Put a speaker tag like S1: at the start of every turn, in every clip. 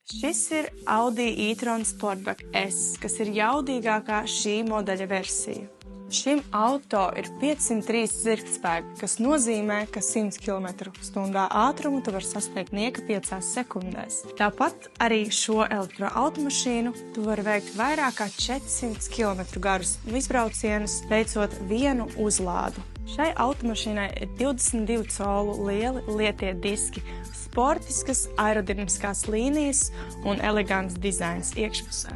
S1: Šis ir Audi e-tron Sportback S, kas ir jaudīgākā šī modeļa versija. Šim auto ir 503 zirgspēki, kas nozīmē, ka 100 km/h ātrumu tu vari sasniegt nieka 5 sekundēs. Tāpat arī šo elektroautomašīnu tu vari veikt vairāk kā 400 km garus izbraucienus, veicot vienu uzlādu. Šai automašīnai ir 22 colu lieli lietie diski, sportiskas aerodinamiskās līnijas un elegants dizains iekšpusē.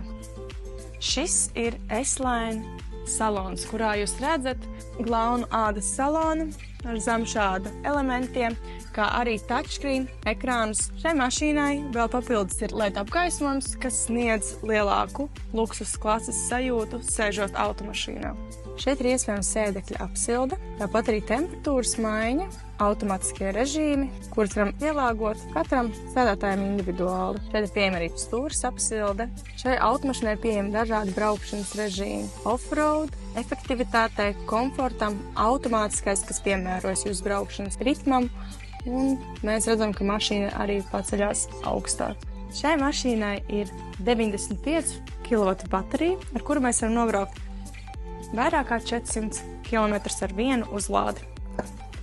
S1: Šis ir S-Line salons, kurā jūs redzat glaunu ādas salonu ar zemšāda elementiem, kā arī touchscreen ekrānus. Šai mašīnai vēl papildus ir LED apgaismojums, kas sniedz lielāku luksus klases sajūtu sēžot automašīnā. Šeit ir iespējams sēdekļa apsilde, tāpat arī temperatūras maiņa, automātiskie režīmi, kurus varam pielāgot katram sēdētājam individuāli. Šeit ir pieejama arī stūres apsilde. Šai automašīnai ir pieejami dažādi braukšanas režīmi. Offroad, efektivitātei, komfortam, automātiskais, kas piemērojas jūsu braukšanas ritmam, un mēs redzam, ka mašīna arī paceļās augstāk. Šai mašīnai ir 95 kW baterija, ar kuru mēs varam nobraukt vairāk kā 400 km ar vienu uzlādi.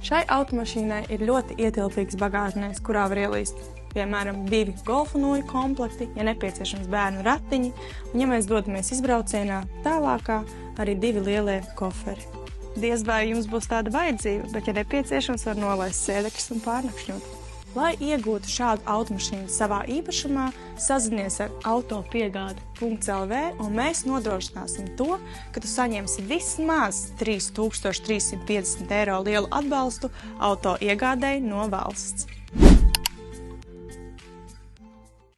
S1: Šai automašīnai ir ļoti ietilpīgs bagāžnieks, kurā var ielīst, piemēram, 2 golfa nūju komplekti, ja nepieciešams bērnu ratiņi, un ja mēs dodamies izbraucienā tālākā, arī 2 lielie koferi. Diez vai jums būs tāda vajadzība, bet ja nepieciešams, var nolaist sēdekļus un pārnakšņot. Lai iegūtu šādu automašīnu savā īpašumā, sazinies ar autopiegāde.lv un mēs nodrošināsim to, ka tu saņemsi vismaz 3350 € lielu atbalstu auto iegādēji no valsts.